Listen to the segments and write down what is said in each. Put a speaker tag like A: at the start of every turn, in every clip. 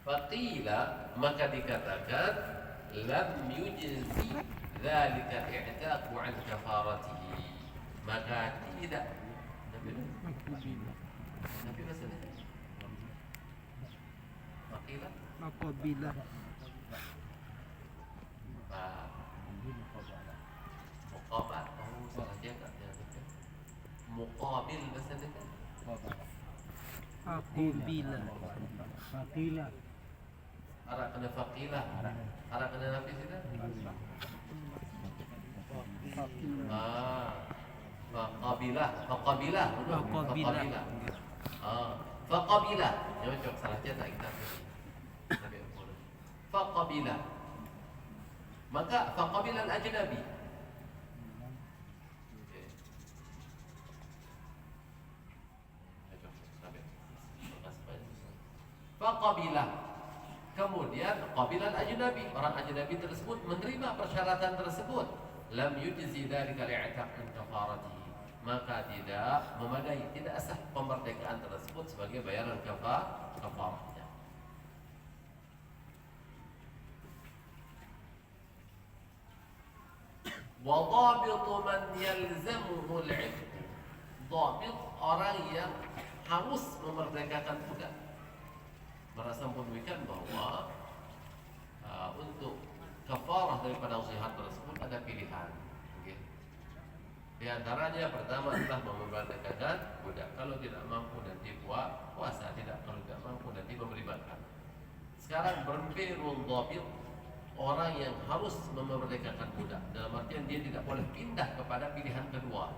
A: Faqila, maka dikatakan lam yujzi dzalika i'taqu an kafaratihi, maka tidak Nabi maksudnya faqila
B: apabila
A: muqabil, salah cetak muqabil maksudnya
B: apabila
C: Fakila.
A: arah kena faqilah, arah kena nabi sudah. Faqabilah, faqabilah, faqabilah. Faqabilah. Jangan cok salah cetak kita. Faqabilah. Maka faqabilah al-ajnabi. Faqabilah. Kemudian qabilan ajnabi, orang ajnabi tersebut menerima persyaratan tersebut. Lam yujzi dzalika li'taq min kafaratihi, maka tidak memadai, tidak sah pemmerdekaan tersebut sebagai bayaran kafarahnya. Wa dhabitu man yalzamuhu al-'itq, dhabit orang yang harus memerdekakan budak. Merasa demikian bahwa untuk kafarah daripada usaha tersebut ada pilihan. Okay. Di antaranya pertama adalah memerdekakan budak. Kalau tidak mampu nanti puasa, tidak, kalau tidak mampu nanti memberi makan. Sekarang berbirul dhabit, orang yang harus memerdekakan budak, dalam artian dia tidak boleh pindah kepada pilihan kedua.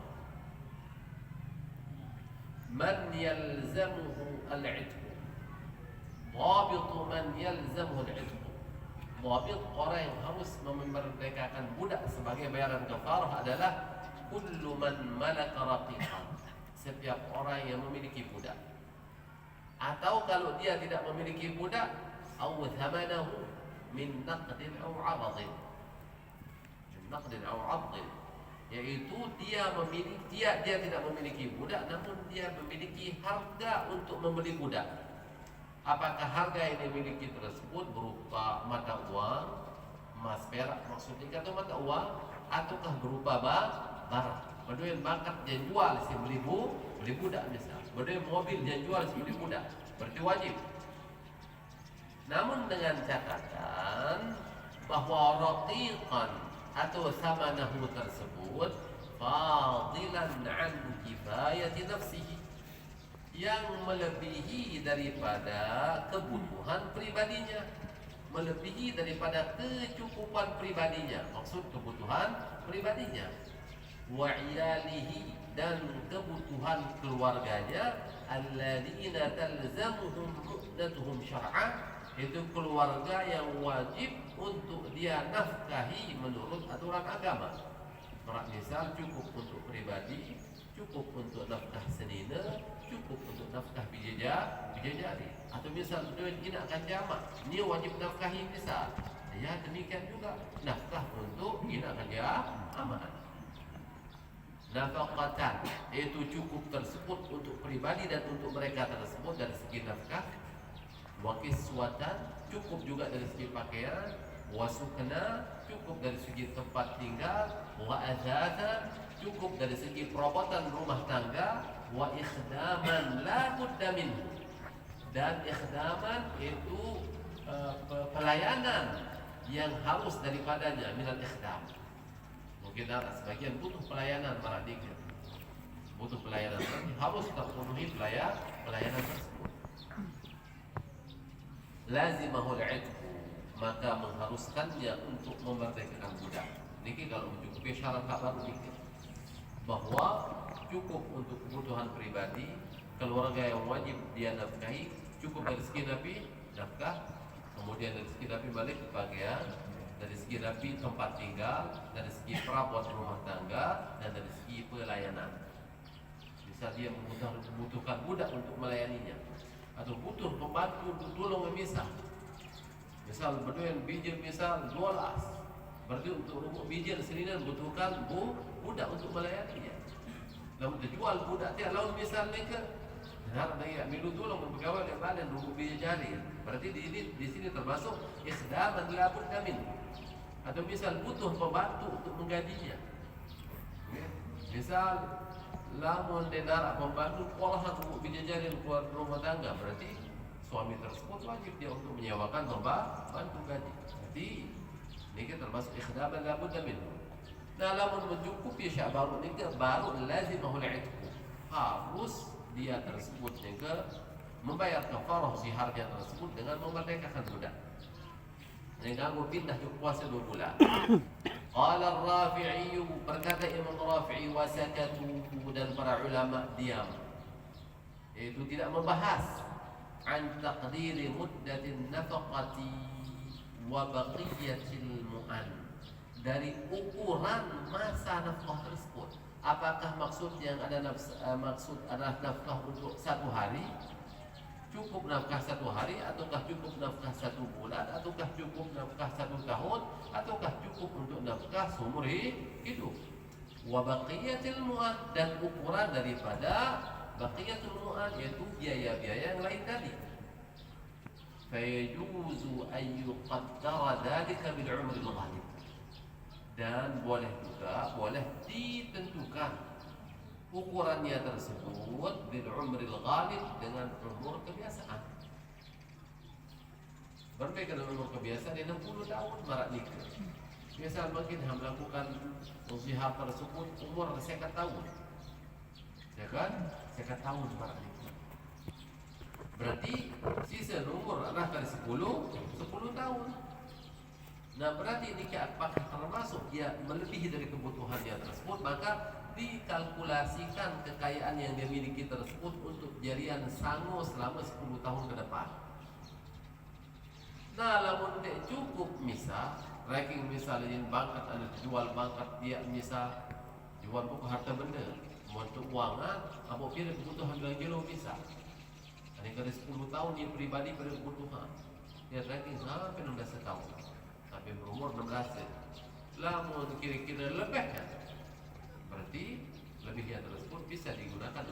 A: Man yalzamuhu al-'itq, dhabit man yalzamuhu al-'itq, dhabit orang yang harus memerdekakan budak sebagai bayaran kafarah adalah kullu man malaka raqiqan, setiap orang yang memiliki budak, atau kalau dia tidak memiliki budak, aw thamanahu min naqdin aw 'adhin, min naqdin aw 'adhin, yaitu dia tidak memiliki budak, namun dia memiliki harga untuk membeli budak. Apakah harga yang dimiliki tersebut berupa mata uang, emas perak maksudnya, atau mata uang, ataukah berupa barang? Berdua bakat dan jual si beli budak misal. Berdua mobil dan jual si beli budak, berarti wajib. Namun dengan catatan bahwa raqiqan atau samanahu tersebut fadilan an kifayati nafsihi, yang melebihi daripada kebutuhan pribadinya, melebihi daripada kecukupan pribadinya, maksud kebutuhan pribadinya, wa iyalihi, dan kebutuhan keluarganya, alladzina talzamuhum mu'natuhum syar'an, itu keluarga yang wajib untuk dia nafkahi menurut aturan agama. Misal cukup untuk pribadi, cukup untuk nafkah senina, cukup untuk nafkah bidadari, atau misal duit inakkan jamak, ini wajib nafkahi misal. Ya demikian juga nafkah untuk inakkan jamak. Nafaqatan, itu cukup tersebut untuk pribadi dan untuk mereka tersebut dari segi nafkah. Wa kiswatan, cukup juga dari segi pakaian. Wa sukna, cukup dari segi tempat tinggal. Wa azatan, cukup dari segi perawatan rumah tangga. Wa ikhdaman la budda minhu, dan ikhdaman itu pelayanan yang harus daripadanya, minal ikhdam. Mungkin ada sebagian butuh pelayanan para dikir, butuh pelayanan, harus terpenuhi pelayanan tersebut. Lazimahul 'itq, maka mengharuskannya untuk memerdekakan budak. Niki kalau mencukupi syarat baru dikir, bahwa cukup untuk kebutuhan pribadi, keluarga yang wajib dia nafkahi, cukup dari segi nabi nafkah, kemudian dari segi nabi balik pakaian, dari segi nabi tempat tinggal, dari segi perabot rumah tangga, dan dari segi pelayanan. Bisa dia membutuhkan budak untuk melayaninya, atau butuh pembantu untuk tolong memisah. Misal berdua bijil misal 12, berarti untuk rubuk bijil sendiri membutuhkan budak untuk melayaninya. Namun terjual budak dia lawan misalnya ke Benar, ya milu tolong pegawai yang lain rubu bijari. Berarti di sini termasuk ikhdaman labud damin. Atau misal butuh pembantu untuk menggajinya. Ya. Misal lamun denara pembantu olahan rubu bijari keluar rumah tangga, berarti suami tersebut wajib dia untuk menyewakan pembantu gaji. Jadi ini termasuk ikhdaman labud damin. Nah, lamun mencukupi syabaru ini baru lazimahul itqu. Harus dia tersebut juga membayar kafarah ziharnya tersebut dengan memerdekakan budak. Dengan pindah ke puasa 2 bulan. Qala ar-Rafi'i, berkata Imam Rafi'i, wasakatu, dan para ulama diam. Itu tidak membahas an taqdiri muddatin nafaqati wa baqiyatil mu'an, dari ukuran masa nafkah tersebut. Apakah maksud yang ada maksud adalah nafkah untuk 1 hari, cukup nafkah 1 hari, ataukah cukup nafkah 1 bulan, ataukah cukup nafkah 1 tahun, ataukah cukup untuk nafkah seumur hidup. Wa baqiyatil mu'an, dan ukuran daripada baqiyatul mu'an yaitu biaya-biaya yang lain tadi. Fayajuzu an yuqaddara dhalika bil umril ghalib, dan boleh ditentukan ukurannya tersebut bil umril ghalib, dengan umur kebiasaan. Berbeda dengan umur kebiasaan yang 60 tahun marak nikah. Misal mungkin melakukan usia tersebut umur 50 tahun. Ya kan? 50 tahun marak nikah. Berarti sisa umur adalah dari 10 tahun. Nah, berarti nikah apakah termasuk dia melebihi dari kebutuhannya tersebut, maka dikalkulasikan kekayaan yang dia miliki tersebut untuk jarian sangu selama 10 tahun ke depan. Nah, lamun tidak cukup, misal ranking misalnya bangkat, ada jual bangkat, dia misal jual buku harta benda untuk uangan, apa kira kebutuhan belanja bisa. Ini kada 10 tahun dia pribadi pada kebutuhan. Dia ranking sampai 16 tahun. Sampai berumur 16. Lamun kira-kira lebih kan, berarti lebihnya tersebut bisa digunakan,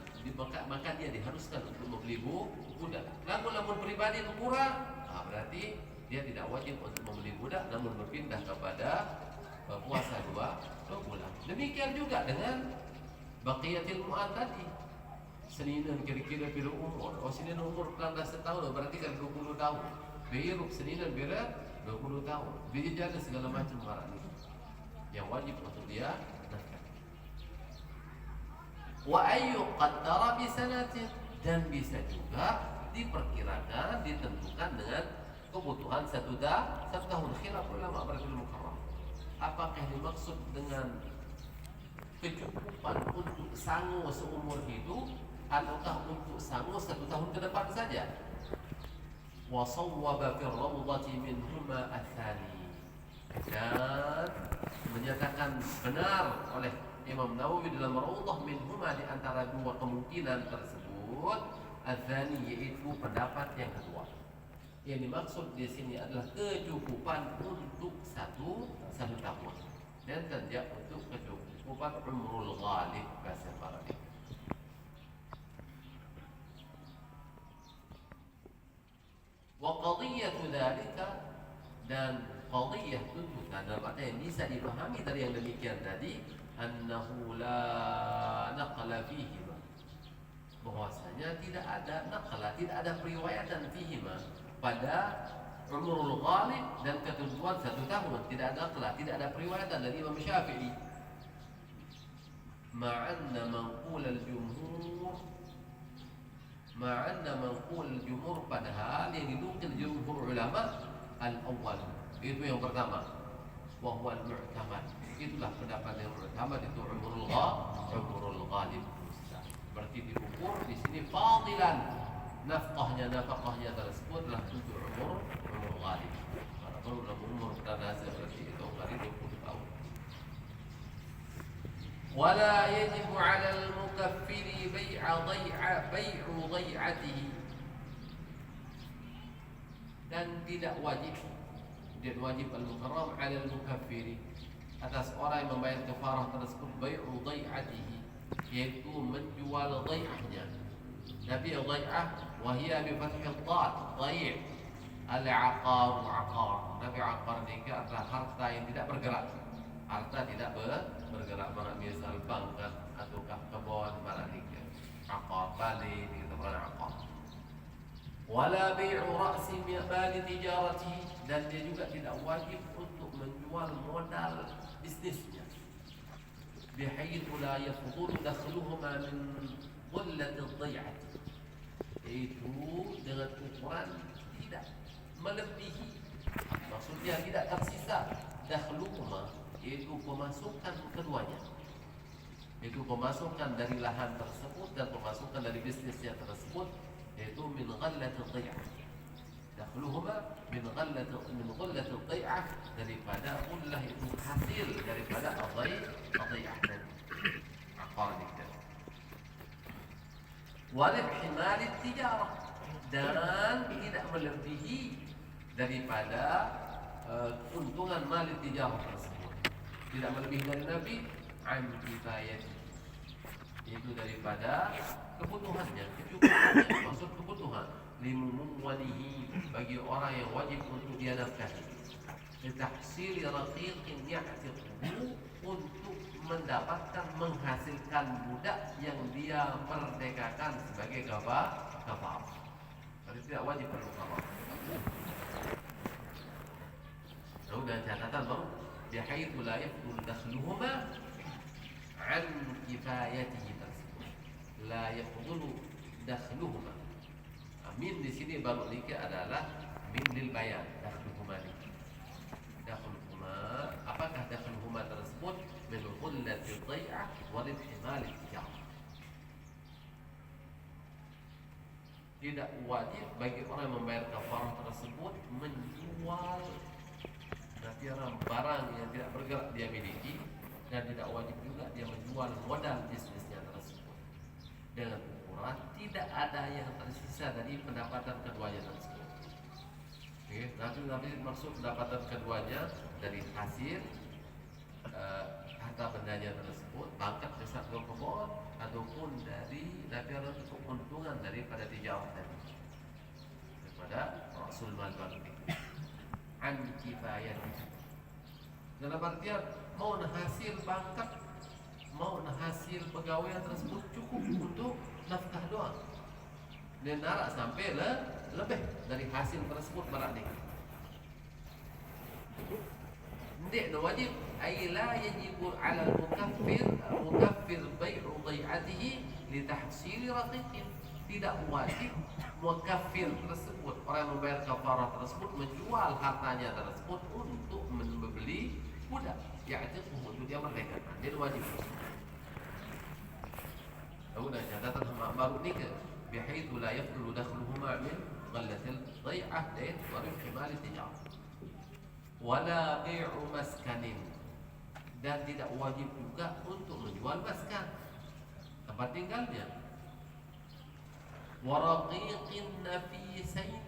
A: maka dia diharuskan untuk membeli budak. Namun pribadi kurang, berarti dia tidak wajib untuk membeli budak, namun berpindah kepada puasa 2 bulan. Demikian juga dengan baqiyatil mu'an tadi. Seninan kira-kira bila umur, seninan umur 16 tahun, berarti kan 20 tahun. Birup seninan bila 20 tahun. Dia jaga segala macam barang ini yang wajib untuk dia nafkah. Wa ayyu qaddara bi sanatin, dan bisa juga diperkirakan, ditentukan dengan kebutuhan 1 tahun. Khilaf ulama baratul mukarram. Apakah dimaksud dengan kecukupan untuk sangu seumur hidup, ataukah untuk sangu 1 tahun ke depan saja? Wa sawwaba fi rawdati minhuma athani, dan menyatakan benar oleh Imam Nawawi dalam Rawdah minhuma, di antara 2 kemungkinan tersebut, athani, yaitu pendapat yang kedua. Yang dimaksud di sini adalah kecukupan untuk satu tahun, dan tidak untuk kecukupan umrul ghalib bahasa Arab. Wa qadiyatu dzalika, dan qadiyah tuntutan dalam arti yang bisa dipahami dari yang demikian tadi, annahu la naqla fihi, bahwasanya tidak ada naqla, tidak ada periwayatan fihi pada umrul ghalib dan ketentuan 1 tahun, tidak ada naqla, tidak ada periwayatan dari Imam Syafi'i. Ma'anna manqul al-jumhur, ma'anna manqul al-jumhur, padahal yang dinukil jumhur ulama al-awwal, itu yang pertama, wa huwa al-mu'tamad, itulah pendapat yang mu'tamad, itu umrul ghalib. Berarti diukur di sini fadilan, nafkahnya tersebut adalah untuk umur ghalib. Kalau dalam umur tanazil berarti itu kali 20 tahun. Wala yajibu 'ala al-mukaffiri bai'u dhai'atihi, dan tidak wajib al-mukarram 'ala al-mukaffiri, atas orang yang membayar kafarah tersebut, bai'u dhai'atihi, yaitu menjual dhai'ahnya. Nah, Tapi dhai'ah wahia bi fathil dad, dhai'. Al-aqar, aqar. Tapi aqar ni adalah harta yang tidak bergerak. Harta tidak bergerak, mana misal bank ataukah kebun, mana ni aqar, bali kita berada aqar. Wala bi'u ra'si mali tijarati, dan dia juga tidak wajib untuk menjual modal bisnisnya. Bihaythu la yafdhulu dakhluhuma min qullati ad-dhai'ati. Itu dengan ukuran tidak melebihi, maksudnya tidak tersisa dakhluhuma, yaitu pemasukan keduanya, yaitu pemasukan dari lahan tersebut dan pemasukan dari bisnisnya tersebut, yaitu min ghallati ad-dhai'ah. Dakhluhuma min ghallati ad-dhai'ah, daripada ullah itu hasil daripada ad-dhai'ah tadi, aqar ni. Walib himal tijarah, dan tidak melebihi daripada keuntungan mal tijarah tersebut, tidak melebihi dari Nabi an kifayati, itu daripada kebutuhannya, kecukupannya, maksud kebutuhan limuwalihi, bagi orang yang wajib untuk dia nafkahi, litahsil raqiqin ya'tiquhu, untuk mendapatkan menghasilkan budak yang dia merdekakan sebagai kafar. Jadi tidak wajib perlu kafar. Dan catatan baru, bihaythu la yafdul dakhluhuma an kifayatihi tersebut. La yafdulu dakhluhuma. Min di sini baru nikah adalah min lil bayan, dakhluhuma ni. Dakhluhuma, apakah dakhluhuma tersebut? Min qullati dhai'ah wa lil himal tijarah. Tidak wajib bagi orang yang membayar kafarah tersebut menjual barang yang tidak bergerak dia miliki, dan tidak wajib juga dia menjual modal bisnisnya tersebut, dengan ukuran tidak ada yang tersisa dari pendapatan keduanya tersebut. Nanti maksud pendapatan keduanya dari hasil harta bendanya tersebut, bangkat besar kebun, ataupun dari keuntungan daripada tijarah tadi, daripada rasul mal bagi an kifayati. Dalam artian mau hasil bangkat, mau hasil pegawai tersebut cukup untuk nafkah doang, dan narak sampai lebih dari hasil tersebut berarti. Tidak wajib, ay la yajibu ala al-mukaffir bai'u dhai'atihi li tahsil raqiqin. Tidak wajib mukaffir tersebut, orang yang membayar kafarah tersebut, menjual hartanya tersebut untuk membeli budak, yaitu untuk dia merdekakan. Dia wajib. Kemudian catatan baru ni ke, bihaythu la yafdulu dakhluhuma min ghallatil dhai'ah dan wa himal tijarah. Wala bi'u maskanin, dan tidak wajib juga untuk menjual maskan, tempat tinggalnya. Waraqiqin nafisain,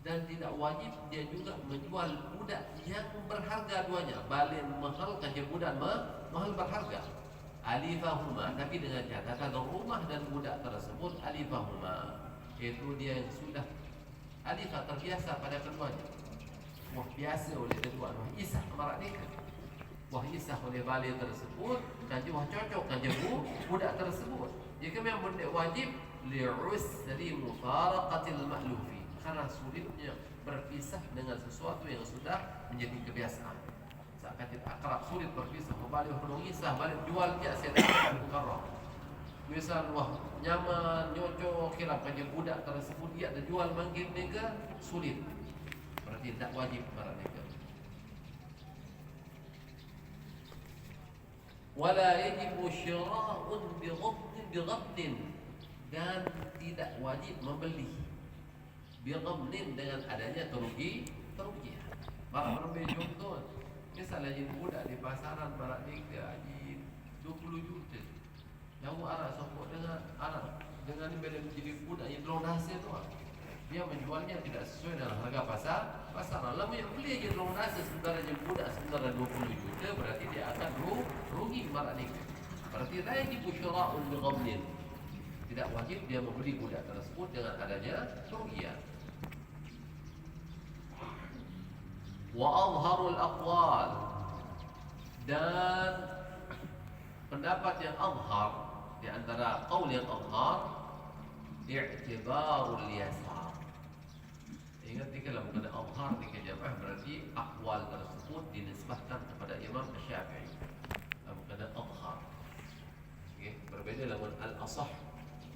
A: dan tidak wajib dia juga menjual budak yang berharga duanya, balin mahal kan budak mahal berharga. Alifahuma, tapi dengan catatan rumah dan budak tersebut alifahuma, itu dia yang sudah alifah, terbiasa pada keduanya. Wah biasa oleh kedua, wah isah marak ni, wah isah oleh balin tersebut, kan wah cocok kan budak tersebut. Jika memang benda wajib, li'usri mufaraqatil ma'lufi, karena sulitnya berpisah dengan sesuatu yang sudah menjadi kebiasaan. Seakan tidak akrab, sulit berpisah. Balik menungisah, balik jual dia saya dapat mukarrah. Misal wah nyaman, nyocok, kira kerja budak tersebut dia ada jual manggil nega, sulit. Berarti tidak wajib para nega. Wala yajibu syira'un bighabnin, dan tidak wajib membeli bighabnin dengan adanya kerugian. Barang berbeza contoh, misalnya jadi budak di pasaran barang ni gaji 20 juta, jauh arah sokok dengan anak dengan bila menjadi budak yang belum hasil tu, dia menjualnya tidak sesuai dengan harga pasaran. Lama yang beli aja belum hasil sementara jadi budak sementara 20 juta, berarti dia akan rugi barang ni. Berarti la yajibu syira'un bighabnin, tidak wajib dia membeli budak tersebut dengan adanya kerugian. Wa azharul aqwal, dan pendapat yang azhar di antara qaul yang azhar, i'tibarul yasar. Ingat di dalam kata azhar di jamaah berarti aqwal tersebut dinisbahkan kepada Imam Syafi'i. Dalam kata azhar. Okay. Berbeda dengan al-asah.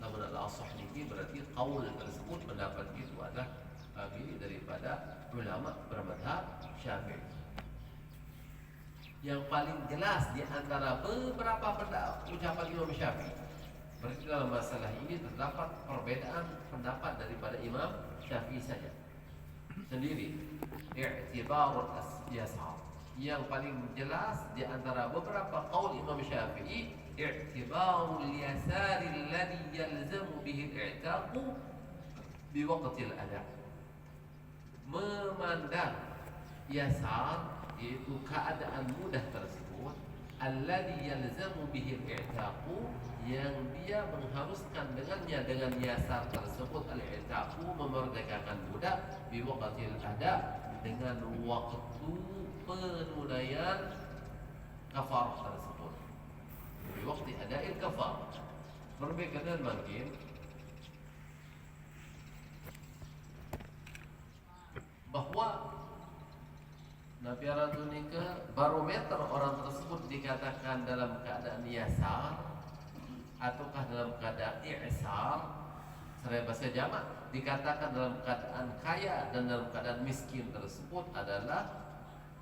A: Namun al-asah ini berarti qaul tersebut, pendapat itu adalah bagi daripada ulama bermadhab Syafi'i. Yang paling jelas di antara beberapa ucapan Imam Syafi'i, berarti dalam masalah ini terdapat perbedaan pendapat daripada Imam Syafi'i saja sendiri. I'tibarul yasar, yang paling jelas di antara beberapa qaul Imam Syafi'i, i'tibarul yasar alladhi yalzamu bihi al-i'taqu bi waqtil ada'. Memandang yasar, yaitu keadaan mudah tersebut, alladhi yalzamu bihi al-i'taqu, yang dia mengharuskan dengannya, dengan yasar tersebut, al-i'taqu, memerdekakan budak, bi waqtil ada', dengan waktu penunaian kafarah tersebut, bi waqti ada'il kafarah. Perbedaan mungkin bahwa Nabi Ratu nikah barometer orang tersebut dikatakan dalam keadaan yasar ataukah dalam keadaan i'sar. Secara bahasa jamak dikatakan dalam keadaan kaya dan dalam keadaan miskin tersebut adalah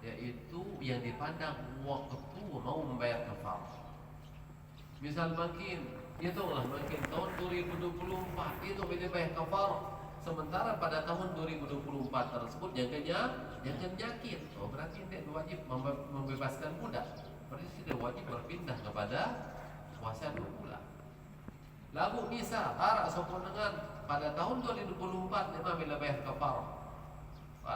A: yaitu yang dipandang waktu mau membayar kafarah. Misal makin hitunglah makin tahun 2024 itu bila bayar kafarah. Sementara pada tahun 2024 tersebut yang penyakit, berarti dia wajib membebaskan budak. Berarti dia wajib berpindah kepada puasa 2 bulan. Lalu bisa arak sopon dengan pada tahun 2024 lima bila bayar kafarah.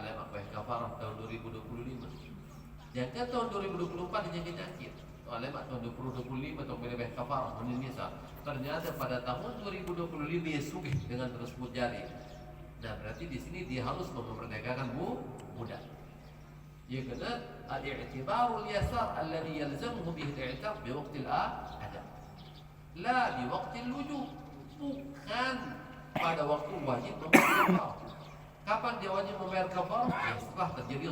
A: Lima bayar kafarah tahun 2025. Jangan tahun 2024 dia penyakit. Lima tahun 2025 atau bila bayar kafarah menisa. Ternyata pada tahun 2025 dia sugih dengan tersebut jari. Nah, berarti di sini dia harus memerdekakan budak. Ya kena al-i'tibarul yasar alladhi yalzamuhu bihi al-i'taq bi waqtil ada. La bi waqtil wujub. Bukan pada waktu wajib membayar kafarah. Kapan dia wajib membayar kafarah? Ya, setelah terjadi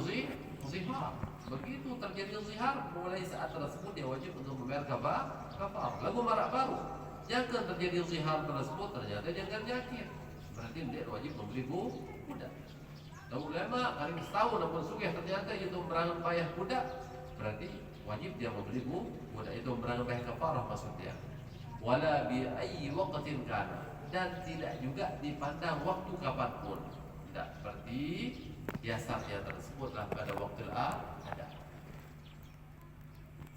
A: zihar. Begitu terjadi zihar, mulai saat tersebut dia wajib untuk membayar kafarah. Lagu marak baru. Jangan terjadi zihar tersebut ternyata jangan yakin. Berarti dia wajib membeli budak. Lalu ulama kali setahun namun sugih ternyata itu berangan bayar budak, berarti wajib dia membeli budak itu berangan bayar kafarah maksudnya. Wala bi ayyi waqtin kana, dan tidak juga dipandang waktu kapanpun. Tidak, berarti yasarnya tersebutlah pada waktu ada.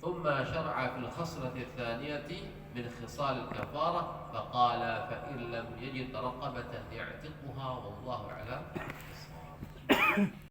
A: ثم شرع في الخصلة الثانية من خصال الكفارة فقال فإن لم يجد رقبة يعتقها والله أعلم.